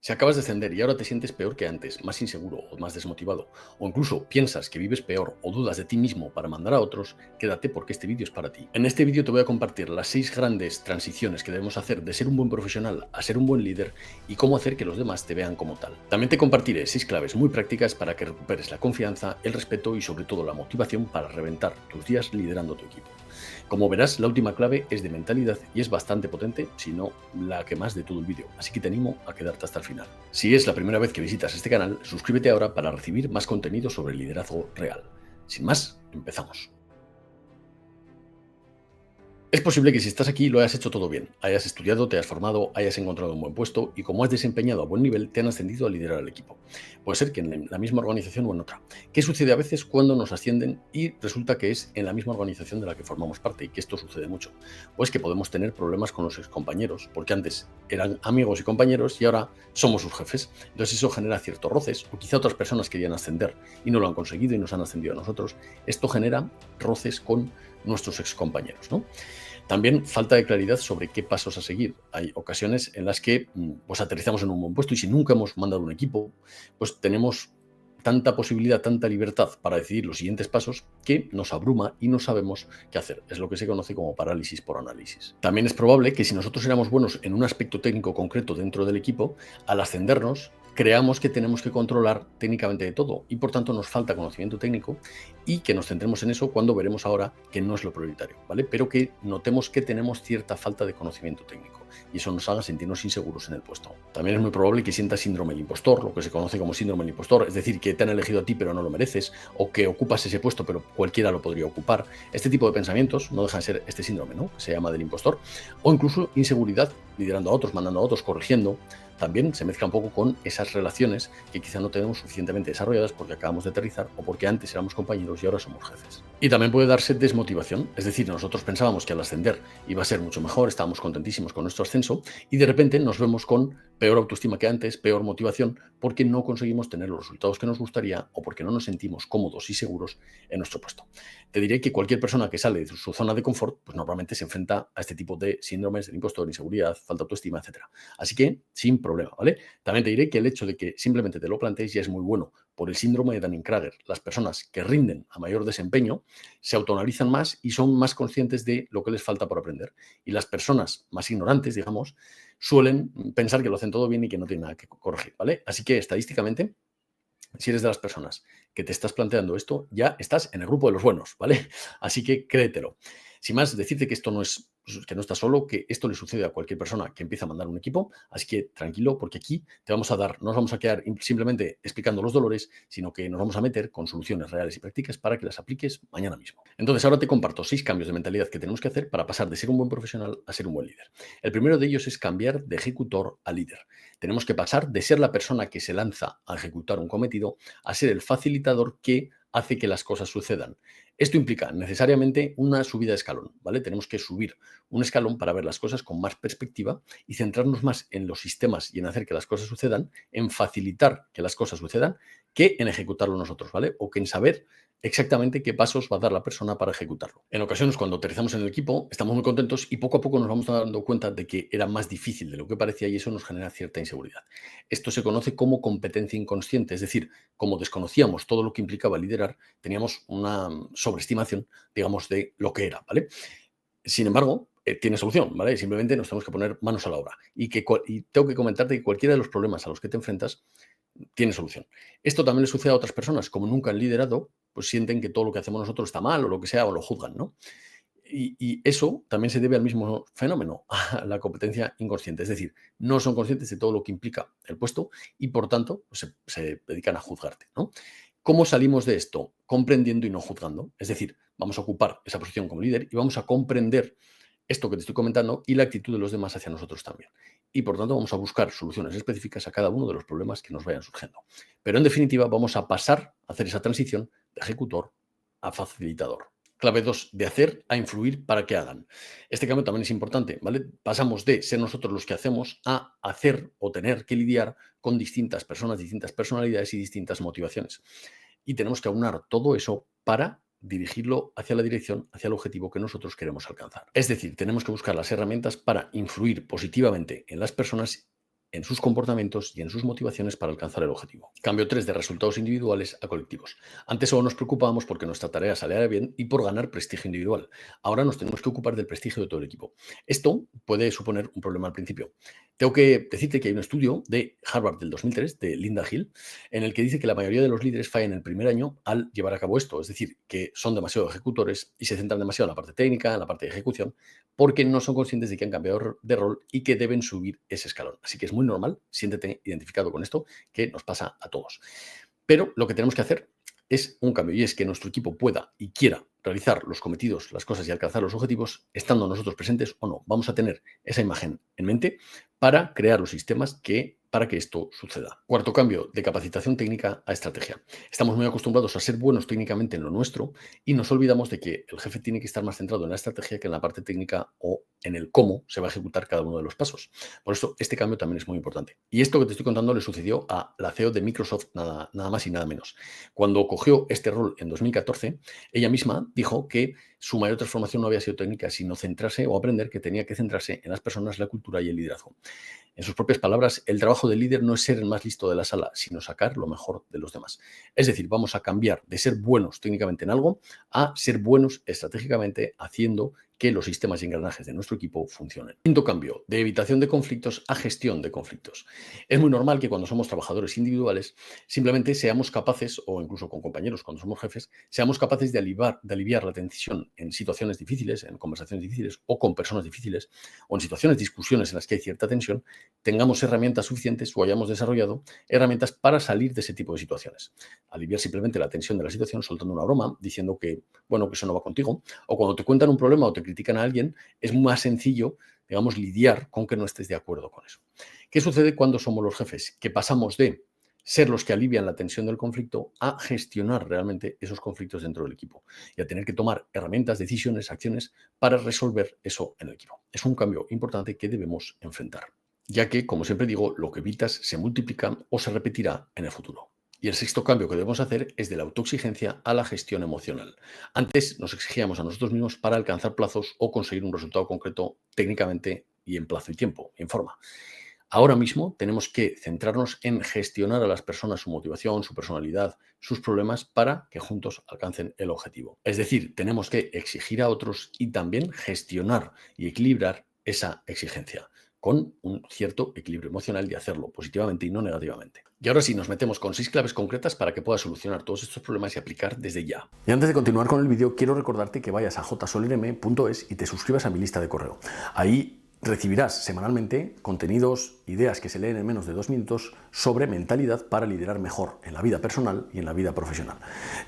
Si acabas de ascender y ahora te sientes peor que antes, más inseguro o más desmotivado, o incluso piensas que vives peor o dudas de ti mismo para mandar a otros, quédate porque este vídeo es para ti. En este vídeo te voy a compartir las 6 grandes transiciones que debemos hacer de ser un buen profesional a ser un buen líder y cómo hacer que los demás te vean como tal. También te compartiré 6 claves muy prácticas para que recuperes la confianza, el respeto y sobre todo la motivación para reventar tus días liderando tu equipo. Como verás, la última clave es de mentalidad y es bastante potente, si no la que más de todo el vídeo, así que te animo a quedarte hasta el final. Si es la primera vez que visitas este canal, suscríbete ahora para recibir más contenido sobre liderazgo real. Sin más, empezamos. Es posible que si estás aquí lo hayas hecho todo bien, hayas estudiado, te has formado, hayas encontrado un buen puesto y como has desempeñado a buen nivel te han ascendido a liderar el equipo. Puede ser que en la misma organización o en otra. ¿Qué sucede a veces cuando nos ascienden y resulta que es en la misma organización de la que formamos parte y que esto sucede mucho? Pues que podemos tener problemas con los excompañeros, porque antes eran amigos y compañeros y ahora somos sus jefes. Entonces eso genera ciertos roces o quizá otras personas querían ascender y no lo han conseguido y nos han ascendido a nosotros. Esto genera roces con nuestros excompañeros, ¿no? También falta de claridad sobre qué pasos a seguir. Hay ocasiones en las que pues aterrizamos en un buen puesto y si nunca hemos mandado un equipo, pues tenemos tanta posibilidad, tanta libertad para decidir los siguientes pasos que nos abruma y no sabemos qué hacer. Es lo que se conoce como parálisis por análisis. También es probable que si nosotros éramos buenos en un aspecto técnico concreto dentro del equipo, al ascendernos creamos que tenemos que controlar técnicamente de todo y por tanto nos falta conocimiento técnico y que nos centremos en eso cuando veremos ahora que no es lo prioritario, ¿vale? Pero que notemos que tenemos cierta falta de conocimiento técnico y eso nos haga sentirnos inseguros en el puesto. También es muy probable que sientas síndrome del impostor, lo que se conoce como síndrome del impostor, es decir, que te han elegido a ti pero no lo mereces o que ocupas ese puesto pero cualquiera lo podría ocupar. Este tipo de pensamientos no dejan de ser este síndrome, ¿no? Que se llama del impostor o incluso inseguridad liderando a otros, mandando a otros, corrigiendo. También se mezcla un poco con esas relaciones que quizá no tenemos suficientemente desarrolladas porque acabamos de aterrizar o porque antes éramos compañeros y ahora somos jefes. Y también puede darse desmotivación, es decir, nosotros pensábamos que al ascender iba a ser mucho mejor, estábamos contentísimos con nuestro ascenso y de repente nos vemos con peor autoestima que antes, peor motivación, porque no conseguimos tener los resultados que nos gustaría o porque no nos sentimos cómodos y seguros en nuestro puesto. Te diré que cualquier persona que sale de su zona de confort, pues normalmente se enfrenta a este tipo de síndromes del impostor, inseguridad, falta de autoestima, etcétera. Así que, sin problema, ¿vale? También te diré que el hecho de que simplemente te lo plantees ya es muy bueno. Por el síndrome de Dunning-Kruger, las personas que rinden a mayor desempeño se autoanalizan más y son más conscientes de lo que les falta por aprender. Y las personas más ignorantes, digamos, suelen pensar que lo hacen todo bien y que no tienen nada que corregir, ¿vale? Así que estadísticamente, si eres de las personas que te estás planteando esto, ya estás en el grupo de los buenos, ¿vale? Así que créetelo. Sin más, decirte que esto no es, que no estás solo, que esto le sucede a cualquier persona que empieza a mandar un equipo, así que tranquilo, porque aquí te vamos a dar, no nos vamos a quedar simplemente explicando los dolores, sino que nos vamos a meter con soluciones reales y prácticas para que las apliques mañana mismo. Entonces, ahora te comparto 6 cambios de mentalidad que tenemos que hacer para pasar de ser un buen profesional a ser un buen líder. El primero de ellos es cambiar de ejecutor a líder. Tenemos que pasar de ser la persona que se lanza a ejecutar un cometido a ser el facilitador que hace que las cosas sucedan. Esto implica necesariamente una subida de escalón, ¿vale? Tenemos que subir un escalón para ver las cosas con más perspectiva y centrarnos más en los sistemas y en hacer que las cosas sucedan, en facilitar que las cosas sucedan, que en ejecutarlo nosotros, ¿vale? O que en saber exactamente qué pasos va a dar la persona para ejecutarlo. En ocasiones, cuando aterrizamos en el equipo, estamos muy contentos y poco a poco nos vamos dando cuenta de que era más difícil de lo que parecía y eso nos genera cierta inseguridad. Esto se conoce como competencia inconsciente, es decir, como desconocíamos todo lo que implicaba liderar, teníamos una sobreestimación, digamos, de lo que era, ¿vale? Sin embargo, tiene solución, ¿vale? Simplemente nos tenemos que poner manos a la obra. Y tengo que comentarte que cualquiera de los problemas a los que te enfrentas tiene solución. Esto también le sucede a otras personas, como nunca han liderado, pues sienten que todo lo que hacemos nosotros está mal o lo que sea, o lo juzgan, ¿no? Y eso también se debe al mismo fenómeno, a la competencia inconsciente. Es decir, no son conscientes de todo lo que implica el puesto y, por tanto, pues se dedican a juzgarte, ¿no? ¿Cómo salimos de esto? Comprendiendo y no juzgando. Es decir, vamos a ocupar esa posición como líder y vamos a comprender esto que te estoy comentando y la actitud de los demás hacia nosotros también. Y por tanto vamos a buscar soluciones específicas a cada uno de los problemas que nos vayan surgiendo. Pero en definitiva vamos a pasar a hacer esa transición de ejecutor a facilitador. Clave 2, de hacer a influir para que hagan. Este cambio también es importante, ¿vale? Pasamos de ser nosotros los que hacemos a hacer o tener que lidiar con distintas personas, distintas personalidades y distintas motivaciones. Y tenemos que aunar todo eso para dirigirlo hacia la dirección, hacia el objetivo que nosotros queremos alcanzar. Es decir, tenemos que buscar las herramientas para influir positivamente en las personas en sus comportamientos y en sus motivaciones para alcanzar el objetivo. Cambio 3, de resultados individuales a colectivos. Antes solo nos preocupábamos porque nuestra tarea saliera bien y por ganar prestigio individual. Ahora nos tenemos que ocupar del prestigio de todo el equipo. Esto puede suponer un problema al principio. Tengo que decirte que hay un estudio de Harvard del 2003, de Linda Hill, en el que dice que la mayoría de los líderes fallan el primer año al llevar a cabo esto. Es decir, que son demasiado ejecutores y se centran demasiado en la parte técnica, en la parte de ejecución, porque no son conscientes de que han cambiado de rol y que deben subir ese escalón. Así que es muy normal, siéntete identificado con esto, que nos pasa a todos. Pero lo que tenemos que hacer es un cambio, y es que nuestro equipo pueda y quiera realizar los cometidos, las cosas y alcanzar los objetivos, estando nosotros presentes o no. Vamos a tener esa imagen en mente para crear los sistemas para que esto suceda. Cuarto cambio, de capacitación técnica a estrategia. Estamos muy acostumbrados a ser buenos técnicamente en lo nuestro y nos olvidamos de que el jefe tiene que estar más centrado en la estrategia que en la parte técnica o en el cómo se va a ejecutar cada uno de los pasos. Por eso, este cambio también es muy importante. Y esto que te estoy contando le sucedió a la CEO de Microsoft, nada más y nada menos. Cuando cogió este rol en 2014, ella misma dijo que su mayor transformación no había sido técnica, sino centrarse o aprender que tenía que centrarse en las personas, la cultura y el liderazgo. En sus propias palabras, el trabajo del líder no es ser el más listo de la sala, sino sacar lo mejor de los demás. Es decir, vamos a cambiar de ser buenos técnicamente en algo a ser buenos estratégicamente haciendo que los sistemas y engranajes de nuestro equipo funcionen. Quinto cambio, de evitación de conflictos a gestión de conflictos. Es muy normal que cuando somos trabajadores individuales simplemente seamos capaces, o incluso con compañeros cuando somos jefes, seamos capaces de aliviar la tensión en situaciones difíciles, en conversaciones difíciles o con personas difíciles o en situaciones, discusiones en las que hay cierta tensión, tengamos herramientas suficientes o hayamos desarrollado herramientas para salir de ese tipo de situaciones. Aliviar simplemente la tensión de la situación soltando una broma, diciendo que, bueno, que eso no va contigo, o cuando te cuentan un problema o te critican a alguien, es más sencillo, digamos, lidiar con que no estés de acuerdo con eso. ¿Qué sucede cuando somos los jefes? Que pasamos de ser los que alivian la tensión del conflicto a gestionar realmente esos conflictos dentro del equipo y a tener que tomar herramientas, decisiones, acciones para resolver eso en el equipo. Es un cambio importante que debemos enfrentar, ya que, como siempre digo, lo que evitas se multiplica o se repetirá en el futuro. Y el sexto cambio que debemos hacer es de la autoexigencia a la gestión emocional. Antes nos exigíamos a nosotros mismos para alcanzar plazos o conseguir un resultado concreto técnicamente y en plazo y tiempo, en forma. Ahora mismo tenemos que centrarnos en gestionar a las personas, su motivación, su personalidad, sus problemas para que juntos alcancen el objetivo. Es decir, tenemos que exigir a otros y también gestionar y equilibrar esa exigencia con un cierto equilibrio emocional de hacerlo positivamente y no negativamente. Y ahora sí, nos metemos con 6 claves concretas para que puedas solucionar todos estos problemas y aplicar desde ya. Y antes de continuar con el vídeo, quiero recordarte que vayas a jsolerm.es y te suscribas a mi lista de correo. Ahí recibirás semanalmente contenidos, ideas que se leen en menos de 2 minutos sobre mentalidad para liderar mejor en la vida personal y en la vida profesional.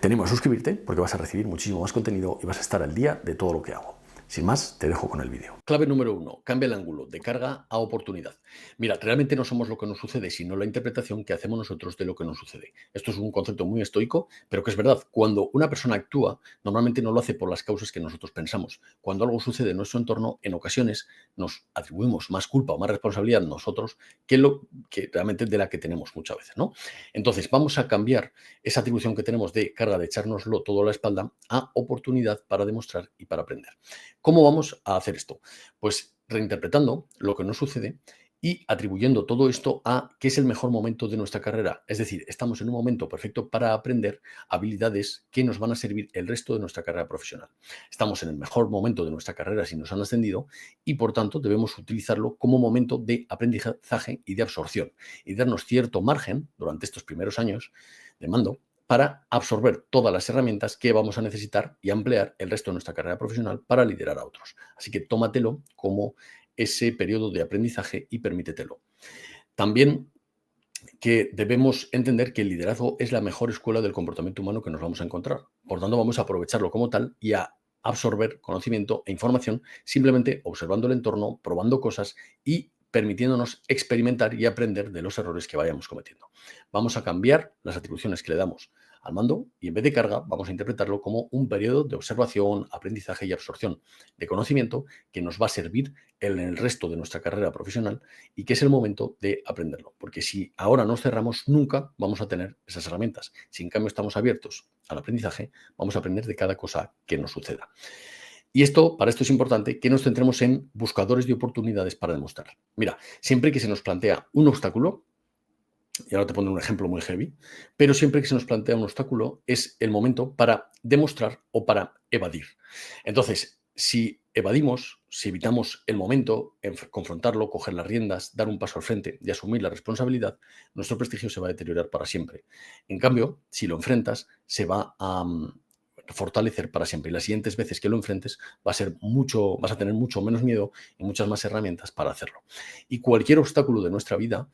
Te animo a suscribirte porque vas a recibir muchísimo más contenido y vas a estar al día de todo lo que hago. Sin más, te dejo con el vídeo. Clave número 1. Cambia el ángulo de carga a oportunidad. Mira, realmente no somos lo que nos sucede, sino la interpretación que hacemos nosotros de lo que nos sucede. Esto es un concepto muy estoico, pero que es verdad. Cuando una persona actúa, normalmente no lo hace por las causas que nosotros pensamos. Cuando algo sucede en nuestro entorno, en ocasiones nos atribuimos más culpa o más responsabilidad nosotros que lo que realmente de la que tenemos muchas veces, ¿no? Entonces, vamos a cambiar esa atribución que tenemos de carga de echárnoslo todo a la espalda a oportunidad para demostrar y para aprender. ¿Cómo vamos a hacer esto? Pues reinterpretando lo que nos sucede y atribuyendo todo esto a qué es el mejor momento de nuestra carrera. Es decir, estamos en un momento perfecto para aprender habilidades que nos van a servir el resto de nuestra carrera profesional. Estamos en el mejor momento de nuestra carrera si nos han ascendido y, por tanto, debemos utilizarlo como momento de aprendizaje y de absorción y darnos cierto margen durante estos primeros años de mando para absorber todas las herramientas que vamos a necesitar y ampliar el resto de nuestra carrera profesional para liderar a otros. Así que tómatelo como ese periodo de aprendizaje y permítetelo. También que debemos entender que el liderazgo es la mejor escuela del comportamiento humano que nos vamos a encontrar. Por tanto, vamos a aprovecharlo como tal y a absorber conocimiento e información simplemente observando el entorno, probando cosas y permitiéndonos experimentar y aprender de los errores que vayamos cometiendo. Vamos a cambiar las atribuciones que le damos al mando y en vez de carga vamos a interpretarlo como un periodo de observación, aprendizaje y absorción de conocimiento que nos va a servir en el resto de nuestra carrera profesional y que es el momento de aprenderlo. Porque si ahora nos cerramos, nunca vamos a tener esas herramientas. Si en cambio estamos abiertos al aprendizaje, vamos a aprender de cada cosa que nos suceda. Y para esto es importante que nos centremos en buscadores de oportunidades para demostrar. Mira, siempre que se nos plantea un obstáculo, y ahora te pondré un ejemplo muy heavy, pero siempre que se nos plantea un obstáculo es el momento para demostrar o para evadir. Entonces, si evadimos, si evitamos el momento, confrontarlo, coger las riendas, dar un paso al frente y asumir la responsabilidad, nuestro prestigio se va a deteriorar para siempre. En cambio, si lo enfrentas, se va a fortalecer para siempre. Y las siguientes veces que lo enfrentes vas a tener mucho menos miedo y muchas más herramientas para hacerlo. Y cualquier obstáculo de nuestra vida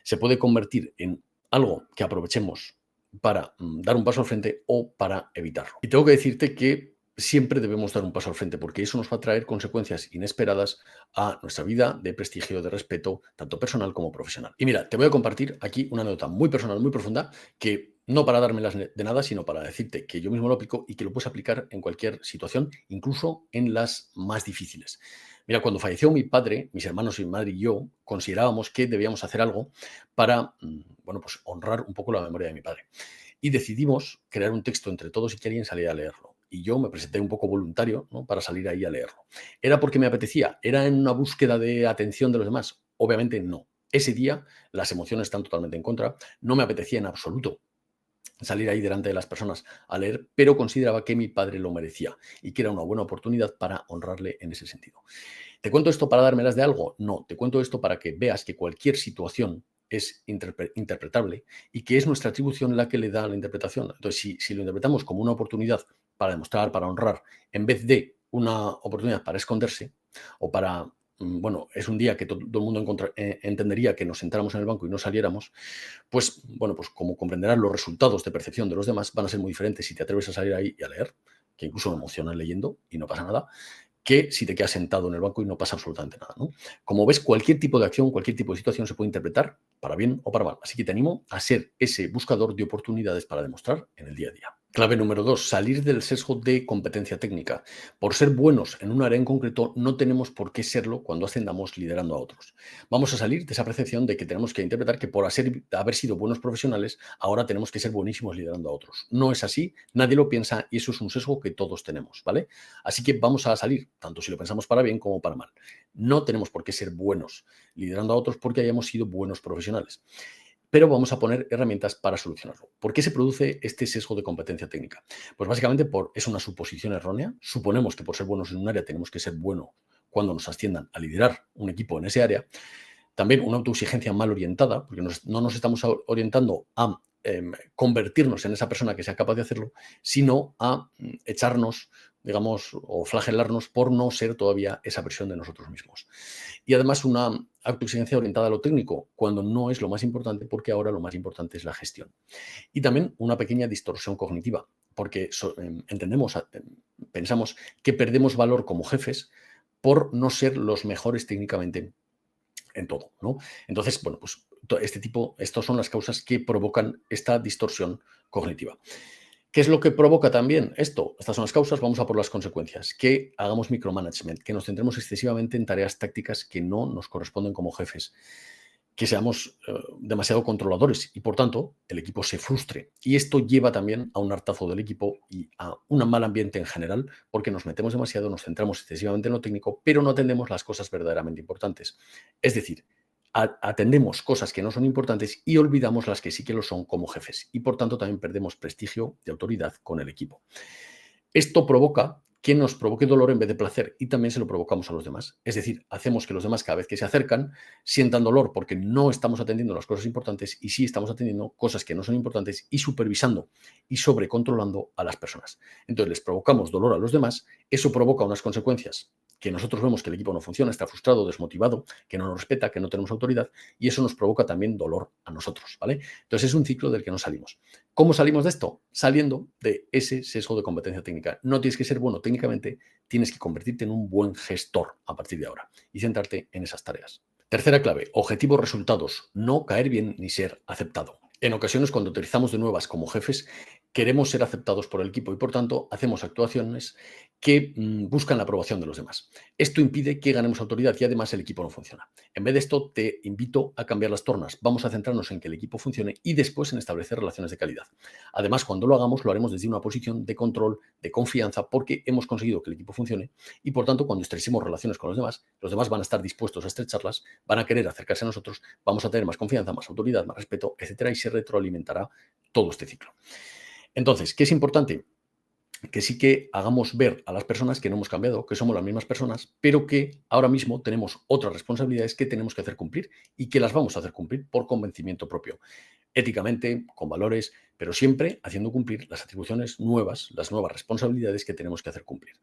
se puede convertir en algo que aprovechemos para dar un paso al frente o para evitarlo. Y tengo que decirte que siempre debemos dar un paso al frente porque eso nos va a traer consecuencias inesperadas a nuestra vida de prestigio, de respeto, tanto personal como profesional. Y mira, te voy a compartir aquí una anécdota muy personal, muy profunda, que no para dármelas de nada, sino para decirte que yo mismo lo aplico y que lo puedes aplicar en cualquier situación, incluso en las más difíciles. Mira, cuando falleció mi padre, mis hermanos, mi madre y yo considerábamos que debíamos hacer algo para, bueno, pues honrar un poco la memoria de mi padre. Y decidimos crear un texto entre todos y que alguien saliera a leerlo. Y yo me presenté un poco voluntario, ¿no?, para salir ahí a leerlo. ¿Era porque me apetecía? ¿Era en una búsqueda de atención de los demás? Obviamente no. Ese día las emociones están totalmente en contra. No me apetecía en absoluto salir ahí delante de las personas a leer, pero consideraba que mi padre lo merecía y que era una buena oportunidad para honrarle en ese sentido. ¿Te cuento esto para dármelas de algo? No, te cuento esto para que veas que cualquier situación es interpretable y que es nuestra atribución la que le da la interpretación. Entonces, si lo interpretamos como una oportunidad para demostrar, para honrar, en vez de una oportunidad para esconderse o para, bueno, es un día que todo el mundo entendería que nos sentáramos en el banco y no saliéramos, pues, bueno, pues como comprenderás, los resultados de percepción de los demás van a ser muy diferentes si te atreves a salir ahí y a leer, que incluso me emocionas leyendo y no pasa nada, que si te quedas sentado en el banco y no pasa absolutamente nada, ¿no? Como ves, cualquier tipo de acción, cualquier tipo de situación se puede interpretar para bien o para mal. Así que te animo a ser ese buscador de oportunidades para demostrar en el día a día. Clave número 2, salir del sesgo de competencia técnica. Por ser buenos en un área en concreto, no tenemos por qué serlo cuando ascendamos liderando a otros. Vamos a salir de esa percepción de que tenemos que interpretar que por haber sido buenos profesionales, ahora tenemos que ser buenísimos liderando a otros. No es así, nadie lo piensa y eso es un sesgo que todos tenemos, ¿vale? Así que vamos a salir, tanto si lo pensamos para bien como para mal. No tenemos por qué ser buenos liderando a otros porque hayamos sido buenos profesionales, pero vamos a poner herramientas para solucionarlo. ¿Por qué se produce este sesgo de competencia técnica? Pues básicamente es una suposición errónea. Suponemos que por ser buenos en un área tenemos que ser buenos cuando nos asciendan a liderar un equipo en ese área. También una autoexigencia mal orientada, porque no nos estamos orientando a convertirnos en esa persona que sea capaz de hacerlo, sino a echarnos, digamos, o flagelarnos por no ser todavía esa versión de nosotros mismos. Y además una autoexigencia orientada a lo técnico, cuando no es lo más importante, porque ahora lo más importante es la gestión. Y también una pequeña distorsión cognitiva, porque pensamos que perdemos valor como jefes por no ser los mejores técnicamente en todo, ¿no? Entonces, bueno, pues estas son las causas que provocan esta distorsión cognitiva. ¿Qué es lo que provoca también esto? Estas son las causas, vamos a por las consecuencias. Que hagamos micromanagement, que nos centremos excesivamente en tareas tácticas que no nos corresponden como jefes, que seamos demasiado controladores y, por tanto, el equipo se frustre. Y esto lleva también a un hartazo del equipo y a un mal ambiente en general, porque nos metemos demasiado, nos centramos excesivamente en lo técnico, pero no atendemos las cosas verdaderamente importantes. Es decir, atendemos cosas que no son importantes y olvidamos las que sí que lo son como jefes. Y, por tanto, también perdemos prestigio y autoridad con el equipo. Esto provoca que nos provoque dolor en vez de placer y también se lo provocamos a los demás. Es decir, hacemos que los demás cada vez que se acercan sientan dolor porque no estamos atendiendo las cosas importantes y sí estamos atendiendo cosas que no son importantes y supervisando y sobrecontrolando a las personas. Entonces les provocamos dolor a los demás, eso provoca unas consecuencias que nosotros vemos que el equipo no funciona, está frustrado, desmotivado, que no nos respeta, que no tenemos autoridad y eso nos provoca también dolor a nosotros, ¿vale? Entonces es un ciclo del que no salimos. ¿Cómo salimos de esto? Saliendo de ese sesgo de competencia técnica. No tienes que ser bueno técnicamente, tienes que convertirte en un buen gestor a partir de ahora y centrarte en esas tareas. Tercera clave, objetivos resultados, no caer bien ni ser aceptado. En ocasiones, cuando aterrizamos de nuevas como jefes, queremos ser aceptados por el equipo y, por tanto, hacemos actuaciones que buscan la aprobación de los demás. Esto impide que ganemos autoridad y, además, el equipo no funciona. En vez de esto, te invito a cambiar las tornas. Vamos a centrarnos en que el equipo funcione y después en establecer relaciones de calidad. Además, cuando lo hagamos, lo haremos desde una posición de control, de confianza, porque hemos conseguido que el equipo funcione y, por tanto, cuando estrecemos relaciones con los demás van a estar dispuestos a estrecharlas, van a querer acercarse a nosotros, vamos a tener más confianza, más autoridad, más respeto, etcétera, y se retroalimentará todo este ciclo. Entonces, ¿qué es importante? Que sí que hagamos ver a las personas que no hemos cambiado, que somos las mismas personas, pero que ahora mismo tenemos otras responsabilidades que tenemos que hacer cumplir y que las vamos a hacer cumplir por convencimiento propio, éticamente, con valores, pero siempre haciendo cumplir las atribuciones nuevas, las nuevas responsabilidades que tenemos que hacer cumplir.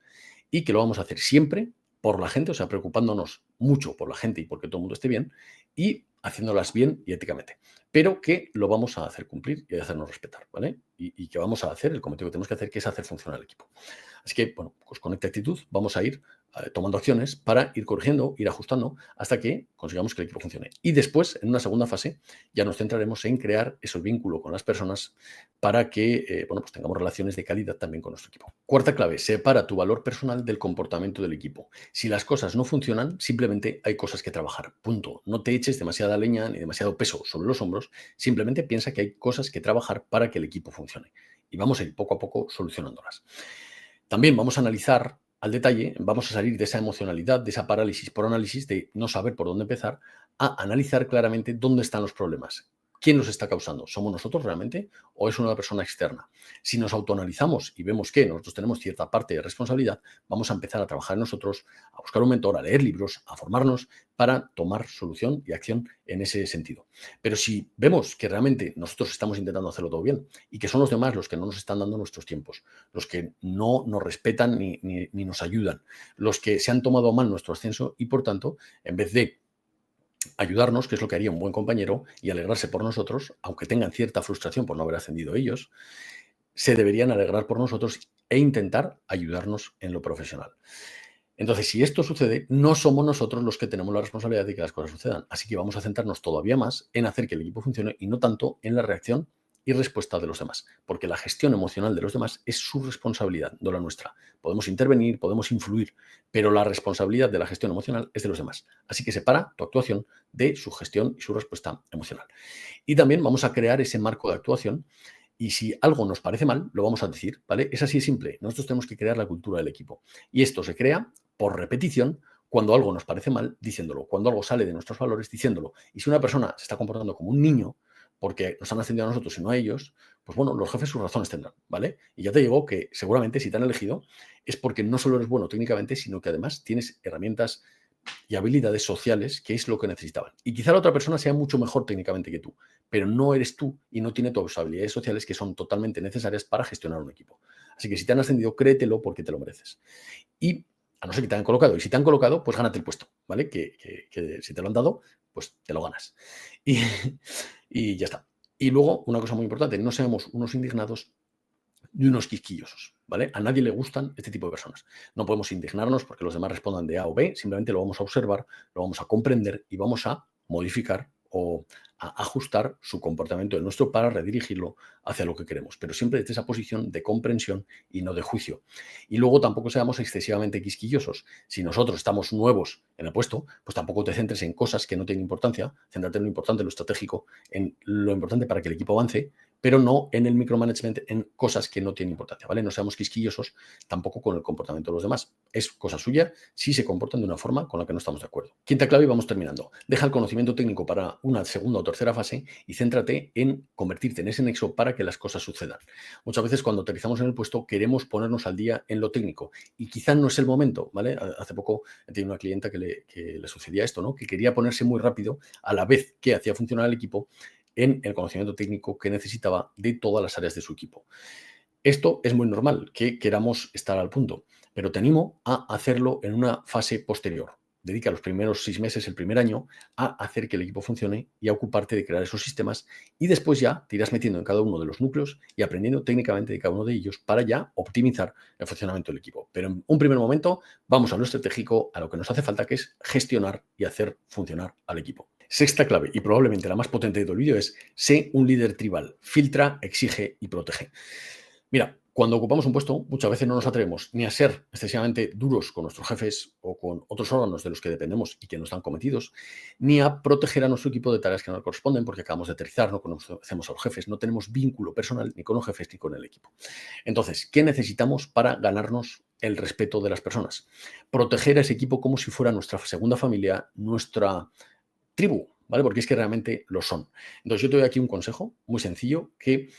Y que lo vamos a hacer siempre por la gente, o sea, preocupándonos mucho por la gente y porque todo el mundo esté bien, y haciéndolas bien y éticamente. Pero que lo vamos a hacer cumplir y hacernos respetar, ¿vale? Y que vamos a hacer el cometido que tenemos que hacer, que es hacer funcionar el equipo. Así que, bueno, pues con esta actitud vamos a ir tomando acciones para ir corrigiendo, ir ajustando, hasta que consigamos que el equipo funcione. Y después, en una segunda fase, ya nos centraremos en crear ese vínculo con las personas para que bueno, pues tengamos relaciones de calidad también con nuestro equipo. Cuarta clave, separa tu valor personal del comportamiento del equipo. Si las cosas no funcionan, simplemente hay cosas que trabajar. Punto. No te eches demasiada leña ni demasiado peso sobre los hombros, simplemente piensa que hay cosas que trabajar para que el equipo funcione. Y vamos a ir poco a poco solucionándolas. También vamos a analizar al detalle, vamos a salir de esa emocionalidad, de esa parálisis por análisis, de no saber por dónde empezar, a analizar claramente dónde están los problemas. ¿Quién los está causando? ¿Somos nosotros realmente o es una persona externa? Si nos autoanalizamos y vemos que nosotros tenemos cierta parte de responsabilidad, vamos a empezar a trabajar en nosotros, a buscar un mentor, a leer libros, a formarnos para tomar solución y acción en ese sentido. Pero si vemos que realmente nosotros estamos intentando hacerlo todo bien y que son los demás los que no nos están dando nuestros tiempos, los que no nos respetan ni nos ayudan, los que se han tomado a mal nuestro ascenso y, por tanto, en vez de ayudarnos, que es lo que haría un buen compañero, y alegrarse por nosotros, aunque tengan cierta frustración por no haber ascendido ellos, se deberían alegrar por nosotros e intentar ayudarnos en lo profesional. Entonces, si esto sucede, no somos nosotros los que tenemos la responsabilidad de que las cosas sucedan. Así que vamos a centrarnos todavía más en hacer que el equipo funcione y no tanto en la reacción y respuesta de los demás, porque la gestión emocional de los demás es su responsabilidad, no la nuestra. Podemos intervenir, podemos influir, pero la responsabilidad de la gestión emocional es de los demás. Así que separa tu actuación de su gestión y su respuesta emocional. Y también vamos a crear ese marco de actuación y si algo nos parece mal, lo vamos a decir, ¿vale? Es así de simple. Nosotros tenemos que crear la cultura del equipo. Y esto se crea por repetición cuando algo nos parece mal, diciéndolo. Cuando algo sale de nuestros valores, diciéndolo. Y si una persona se está comportando como un niño, porque nos han ascendido a nosotros y no a ellos, pues bueno, los jefes sus razones tendrán, ¿vale? Y ya te digo que seguramente si te han elegido es porque no solo eres bueno técnicamente, sino que además tienes herramientas y habilidades sociales, que es lo que necesitaban. Y quizá la otra persona sea mucho mejor técnicamente que tú, pero no eres tú y no tiene tus habilidades sociales que son totalmente necesarias para gestionar un equipo. Así que si te han ascendido, créetelo porque te lo mereces. Y a no ser que te hayan colocado. Y si te han colocado, pues gánate el puesto, ¿vale? Que si te lo han dado, pues te lo ganas. Y, y ya está. Y luego, una cosa muy importante, no seamos unos indignados y unos quisquillosos, ¿vale? A nadie le gustan este tipo de personas. No podemos indignarnos porque los demás respondan de A o B, simplemente lo vamos a observar, lo vamos a comprender y vamos a modificar o a ajustar su comportamiento de nuestro para redirigirlo hacia lo que queremos, pero siempre desde esa posición de comprensión y no de juicio. Y luego tampoco seamos excesivamente quisquillosos. Si nosotros estamos nuevos en el puesto, pues tampoco te centres en cosas que no tienen importancia, céntrate en lo importante, en lo estratégico, en lo importante para que el equipo avance, pero no en el micromanagement, en cosas que no tienen importancia, ¿vale? No seamos quisquillosos tampoco con el comportamiento de los demás. Es cosa suya si se comportan de una forma con la que no estamos de acuerdo. Quinta clave y vamos terminando. Deja el conocimiento técnico para una segunda o tercera fase y céntrate en convertirte en ese nexo para que las cosas sucedan. Muchas veces cuando aterrizamos en el puesto queremos ponernos al día en lo técnico y quizá no es el momento, ¿vale? Hace poco he tenido una clienta que le sucedía esto, ¿no? Que quería ponerse muy rápido a la vez que hacía funcionar el equipo en el conocimiento técnico que necesitaba de todas las áreas de su equipo. Esto es muy normal, que queramos estar al punto, pero te animo a hacerlo en una fase posterior. Dedica los primeros 6 meses, el primer año, a hacer que el equipo funcione y a ocuparte de crear esos sistemas y después ya te irás metiendo en cada uno de los núcleos y aprendiendo técnicamente de cada uno de ellos para ya optimizar el funcionamiento del equipo. Pero en un primer momento vamos a lo estratégico, a lo que nos hace falta, que es gestionar y hacer funcionar al equipo. Sexta clave, y probablemente la más potente de todo el vídeo, es: sé un líder tribal, filtra, exige y protege. Mira, cuando ocupamos un puesto, muchas veces no nos atrevemos ni a ser excesivamente duros con nuestros jefes o con otros órganos de los que dependemos y que nos dan cometidos, ni a proteger a nuestro equipo de tareas que no le corresponden porque acabamos de aterrizar, no conocemos a los jefes, no tenemos vínculo personal ni con los jefes ni con el equipo. Entonces, ¿qué necesitamos para ganarnos el respeto de las personas? Proteger a ese equipo como si fuera nuestra segunda familia, nuestra tribu, ¿vale? Porque es que realmente lo son. Entonces, yo te doy aquí un consejo muy sencillo que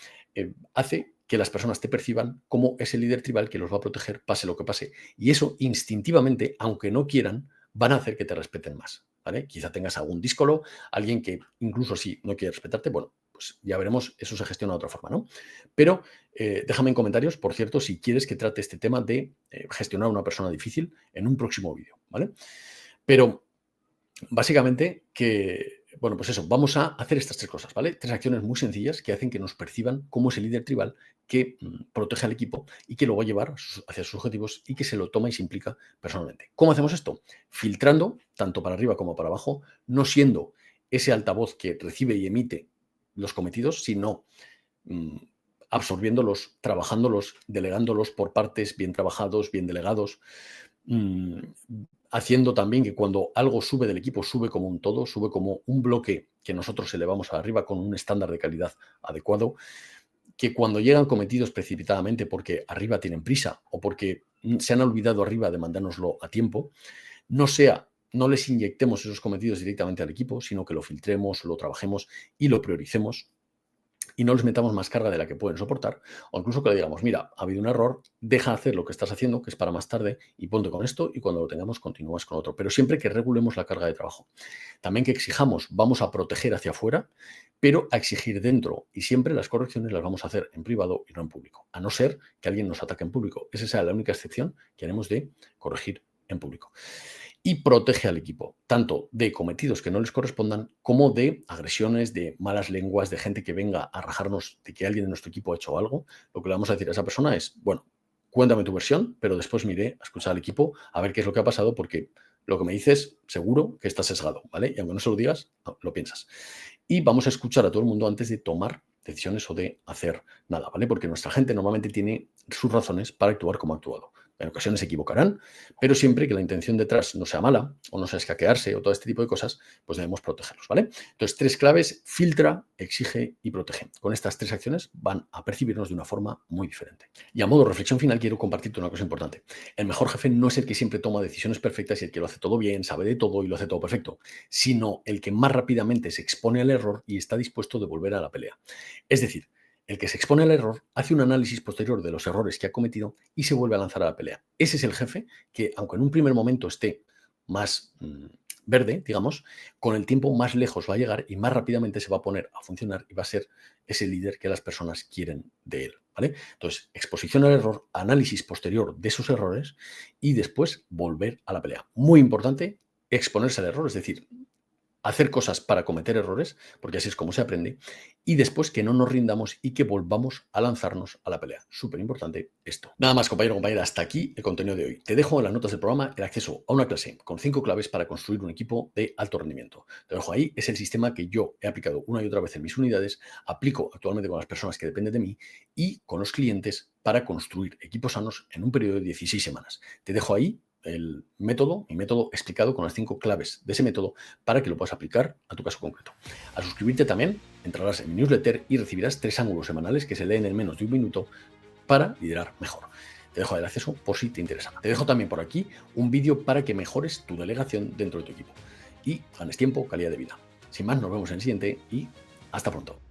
hace que las personas te perciban como ese líder tribal que los va a proteger pase lo que pase. Y eso instintivamente, aunque no quieran, van a hacer que te respeten más, ¿vale? Quizá tengas algún díscolo, alguien que incluso si no quiere respetarte, bueno, pues ya veremos, eso se gestiona de otra forma, ¿no? Pero déjame en comentarios, por cierto, si quieres que trate este tema de gestionar a una persona difícil en un próximo vídeo, ¿vale? Pero básicamente que, bueno, pues eso, vamos a hacer estas tres cosas, ¿vale? Tres acciones muy sencillas que hacen que nos perciban como ese líder tribal que protege al equipo y que lo va a llevar hacia sus objetivos y que se lo toma y se implica personalmente. ¿Cómo hacemos esto? Filtrando, tanto para arriba como para abajo, no siendo ese altavoz que recibe y emite los cometidos, sino mm, absorbiéndolos, trabajándolos, delegándolos por partes bien trabajados, bien delegados, mm, haciendo también que cuando algo sube del equipo, sube como un todo, sube como un bloque que nosotros elevamos arriba con un estándar de calidad adecuado, que cuando llegan cometidos precipitadamente porque arriba tienen prisa o porque se han olvidado arriba de mandárnoslo a tiempo, no les inyectemos esos cometidos directamente al equipo, sino que lo filtremos, lo trabajemos y lo prioricemos y no les metamos más carga de la que pueden soportar, o incluso que le digamos: mira, ha habido un error, deja hacer lo que estás haciendo, que es para más tarde, y ponte con esto, y cuando lo tengamos continúas con otro. Pero siempre que regulemos la carga de trabajo. También que exijamos, vamos a proteger hacia afuera, pero a exigir dentro. Y siempre las correcciones las vamos a hacer en privado y no en público, a no ser que alguien nos ataque en público. Esa será la única excepción que haremos de corregir en público. Y protege al equipo, tanto de cometidos que no les correspondan, como de agresiones, de malas lenguas, de gente que venga a rajarnos de que alguien de nuestro equipo ha hecho algo. Lo que le vamos a decir a esa persona es: bueno, cuéntame tu versión, pero después miré a escuchar al equipo a ver qué es lo que ha pasado, porque lo que me dices seguro que está sesgado, ¿vale? Y aunque no se lo digas, lo piensas. Y vamos a escuchar a todo el mundo antes de tomar decisiones o de hacer nada, ¿vale? Porque nuestra gente normalmente tiene sus razones para actuar como ha actuado. En ocasiones se equivocarán, pero siempre que la intención detrás no sea mala o no sea escaquearse o todo este tipo de cosas, pues debemos protegerlos, ¿vale? Entonces, tres claves: filtra, exige y protege. Con estas tres acciones van a percibirnos de una forma muy diferente. Y a modo de reflexión final quiero compartirte una cosa importante. El mejor jefe no es el que siempre toma decisiones perfectas y el que lo hace todo bien, sabe de todo y lo hace todo perfecto, sino el que más rápidamente se expone al error y está dispuesto de volver a la pelea. Es decir, el que se expone al error hace un análisis posterior de los errores que ha cometido y se vuelve a lanzar a la pelea. Ese es el jefe que, aunque en un primer momento esté más verde, digamos, con el tiempo más lejos va a llegar y más rápidamente se va a poner a funcionar y va a ser ese líder que las personas quieren de él, ¿vale? Entonces, exposición al error, análisis posterior de esos errores y después volver a la pelea. Muy importante exponerse al error, es decir, hacer cosas para cometer errores, porque así es como se aprende, y después que no nos rindamos y que volvamos a lanzarnos a la pelea. Súper importante esto. Nada más, compañero, compañera, hasta aquí el contenido de hoy. Te dejo en las notas del programa el acceso a una clase con 5 claves para construir un equipo de alto rendimiento. Te dejo ahí, es el sistema que yo he aplicado una y otra vez en mis unidades, aplico actualmente con las personas que dependen de mí y con los clientes para construir equipos sanos en un periodo de 16 semanas. Te dejo ahí el método, mi método explicado con las 5 claves de ese método para que lo puedas aplicar a tu caso concreto. Al suscribirte también entrarás en mi newsletter y recibirás 3 ángulos semanales que se leen en menos de un minuto para liderar mejor. Te dejo el acceso por si te interesa. Te dejo también por aquí un vídeo para que mejores tu delegación dentro de tu equipo y ganes tiempo, calidad de vida. Sin más, nos vemos en el siguiente y hasta pronto.